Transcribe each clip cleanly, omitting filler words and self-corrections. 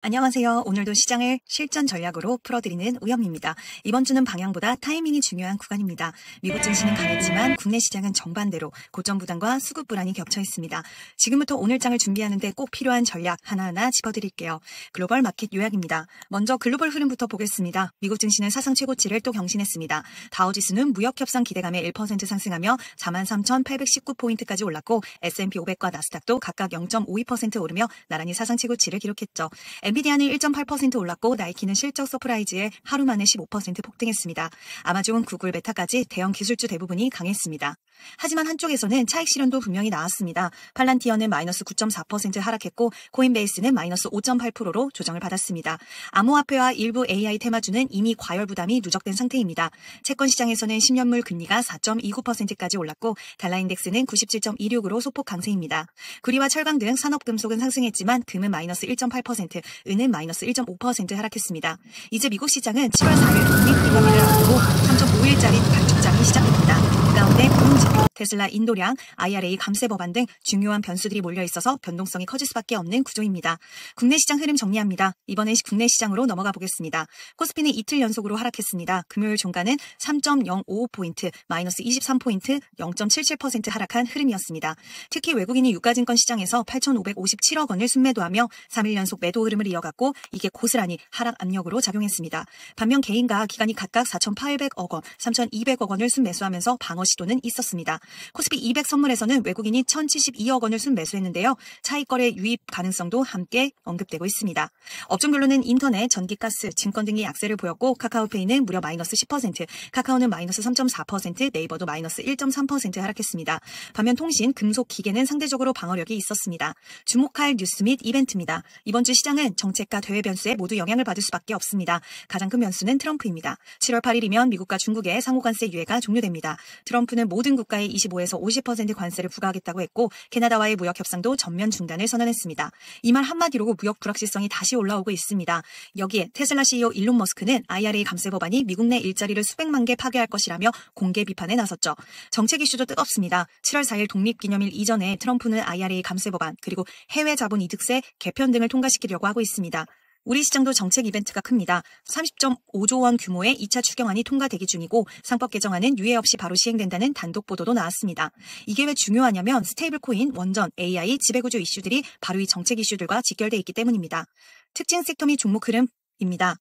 안녕하세요. 오늘도 시장을 실전 전략으로 풀어드리는 우영입니다. 이번 주는 방향보다 타이밍이 중요한 구간입니다. 미국 증시는 강했지만 국내 시장은 정반대로 고점 부담과 수급 불안이 겹쳐 있습니다. 지금부터 오늘장을 준비하는데 꼭 필요한 전략 하나하나 짚어드릴게요. 글로벌 마켓 요약입니다. 먼저 글로벌 흐름부터 보겠습니다. 미국 증시는 사상 최고치를 또 경신했습니다. 다우지수는 무역협상 기대감에 1% 상승하며 43,819포인트까지 올랐고 S&P 500과 나스닥도 각각 0.52% 오르며 나란히 사상 최고치를 기록했죠. 엔비디아는 1.8% 올랐고 나이키는 실적 서프라이즈에 하루 만에 15% 폭등했습니다. 아마존, 구글, 메타까지 대형 기술주 대부분이 강했습니다. 하지만 한쪽에서는 차익 실현도 분명히 나왔습니다. 팔란티어는 마이너스 9.4% 하락했고 코인베이스는 마이너스 5.8%로 조정을 받았습니다. 암호화폐와 일부 AI 테마주는 이미 과열 부담이 누적된 상태입니다. 채권 시장에서는 10년물 금리가 4.29%까지 올랐고 달러인덱스는 97.26으로 소폭 강세입니다. 구리와 철강 등 산업금속은 상승했지만 금은 마이너스 1.8%, 은은 마이너스 1.5% 하락했습니다. 이제 미국 시장은 7월 4일 독립기념일을 앞두고 3.5일짜리 단축장이 시작됩니다. 그 가운데 고용지표, 테슬라 인도량, IRA 감세 법안 등 중요한 변수들이 몰려있어서 변동성이 커질 수밖에 없는 구조입니다. 국내 시장 흐름 정리합니다. 이번엔 국내 시장으로 넘어가 보겠습니다. 코스피는 이틀 연속으로 하락했습니다. 금요일 종가는 3.055포인트, 마이너스 23포인트, 0.77% 하락한 흐름이었습니다. 특히 외국인이 유가증권 시장에서 8,557억 원을 순매도하며 3일 연속 매도 흐름을 이어갔고 이게 고스란히 하락 압력으로 작용했습니다. 반면 개인과 기관이 각각 4,800억 원, 3,200억 원을 순매수하면서 방어 시도는 있었습니다. 코스피 200 선물에서는 외국인이 1,072억 원을 순매수했는데요. 차익거래 유입 가능성도 함께 언급되고 있습니다. 업종별로는 인터넷, 전기, 가스, 증권 등이 약세를 보였고 카카오페이는 무려 마이너스 10%, 카카오는 마이너스 3.4%, 네이버도 마이너스 1.3% 하락했습니다. 반면 통신, 금속, 기계는 상대적으로 방어력이 있었습니다. 주목할 뉴스 및 이벤트입니다. 이번 주 시장은 정책과 대외 변수에 모두 영향을 받을 수밖에 없습니다. 가장 큰 변수는 트럼프입니다. 7월 8일이면 미국과 중국의 상호관세 유예가 종료됩니다. 트럼프는 모든 국가에 25에서 50% 관세를 부과하겠다고 했고 캐나다와의 무역 협상도 전면 중단을 선언했습니다. 이 말 한마디로 무역 불확실성이 다시 올라오고 있습니다. 여기에 테슬라 CEO 일론 머스크는 IRA 감세 법안이 미국 내 일자리를 수백만 개 파괴할 것이라며 공개 비판에 나섰죠. 정책 이슈도 뜨겁습니다. 7월 4일 독립기념일 이전에 트럼프는 IRA 감세 법안 그리고 해외 자본 이득세 개편 등을 통과시키려고 하고 있습니다. 우리 시장도 정책 이벤트가 큽니다. 30.5조 원 규모의 2차 추경안이 통과 대기 중이고 상법 개정안은 유예 없이 바로 시행된다는 단독 보도도 나왔습니다. 이게 왜 중요하냐면 스테이블 코인, 원전, AI, 지배구조 이슈들이 바로 이 정책 이슈들과 직결돼 있기 때문입니다. 특징 섹터 및 종목 흐름입니다.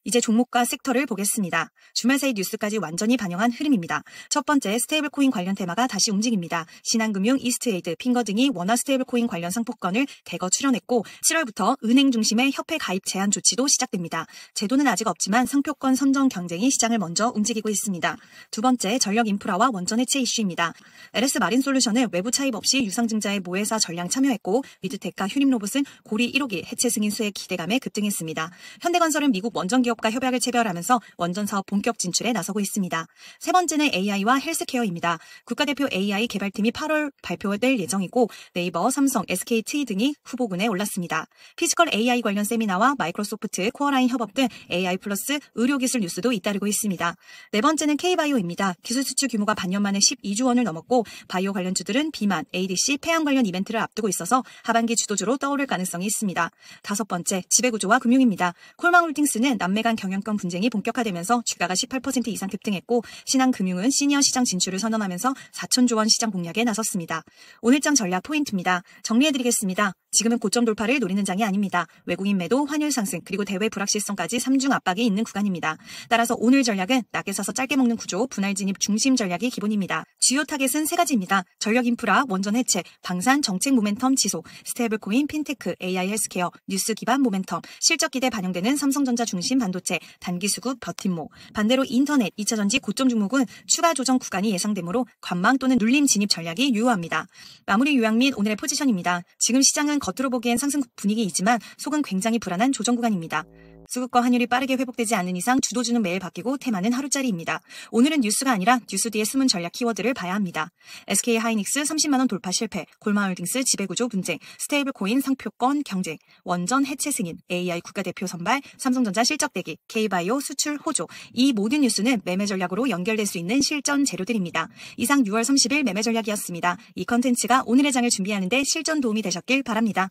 이제 종목과 섹터를 보겠습니다. 주말 사이 뉴스까지 완전히 반영한 흐름입니다. 첫 번째 스테이블 코인 관련 테마가 다시 움직입니다. 신한금융, 이스트에이드, 핑거 등이 원화 스테이블 코인 관련 상품권을 대거 출연했고 7월부터 은행 중심의 협회 가입 제한 조치도 시작됩니다. 제도는 아직 없지만 상표권 선정 경쟁이 시장을 먼저 움직이고 있습니다. 두 번째 전력 인프라와 원전 해체 이슈입니다. LS 마린솔루션은 외부 차입 없이 유상증자의 모회사 전량 참여했고 미드테크와 휴림로봇은 고리 1호기 해체 승인 수혜 기대감에 급등했습니다. 현대건설은 미국 원전 기업 과 협약을 체결하면서 원전 사업 본격 진출에 나서고 있습니다. 세 번째는 AI와 헬스케어입니다. 국가대표 AI 개발팀이 8월 발표될 예정이고 네이버, 삼성, SKT 등이 후보군에 올랐습니다. 피지컬 AI 관련 세미나와 마이크로소프트, 코어라인 협업 등 AI 플러스 의료기술 뉴스도 잇따르고 있습니다. 네 번째는 K바이오입니다. 기술 수출 규모가 반년 만에 12조 원을 넘었고 바이오 관련주들은 비만, ADC, 폐암 관련 이벤트를 앞두고 있어서 하반기 주도주로 떠오를 가능성이 있습니다. 다섯 번째, 지배구조와 금융입니다. 콜망홀딩스는 남매간 경영권 분쟁이 본격화되면서 주가가 18% 이상 급등했고 신한금융은 시니어 시장 진출을 선언하면서 4천조 원 시장 공략에 나섰습니다. 오늘장 전략 포인트입니다. 정리해드리겠습니다. 지금은 고점 돌파를 노리는 장이 아닙니다. 외국인 매도, 환율 상승, 그리고 대외 불확실성까지 3중 압박이 있는 구간입니다. 따라서 오늘 전략은 낮게 사서 짧게 먹는 구조, 분할 진입 중심 전략이 기본입니다. 주요 타겟은 세 가지입니다. 전력 인프라, 원전 해체, 방산, 정책 모멘텀 지속, 스테이블 코인, 핀테크, AI 헬스케어, 뉴스 기반 모멘텀, 실적 기대 반영되는 삼성전자 중심 반도체, 단기 수급 버팀목. 반대로 인터넷, 2차 전지 고점 종목은 추가 조정 구간이 예상되므로 관망 또는 눌림 진입 전략이 유효합니다. 마무리 요약 및 오늘의 포지션입니다. 지금 시장은 겉으로 보기엔 상승 분위기이지만 속은 굉장히 불안한 조정 구간입니다. 수급과 환율이 빠르게 회복되지 않는 이상 주도주는 매일 바뀌고 테마는 하루짜리입니다. 오늘은 뉴스가 아니라 뉴스 뒤에 숨은 전략 키워드를 봐야 합니다. SK하이닉스 30만 원 돌파 실패, 골마홀딩스 지배구조 분쟁, 스테이블 코인 상표권 경쟁, 원전 해체 승인, AI 국가대표 선발, 삼성전자 실적 대기, K바이오 수출 호조. 이 모든 뉴스는 매매 전략으로 연결될 수 있는 실전 재료들입니다. 이상 6월 30일 매매 전략이었습니다. 이 컨텐츠가 오늘의 장을 준비하는 데 실전 도움이 되셨길 바랍니다.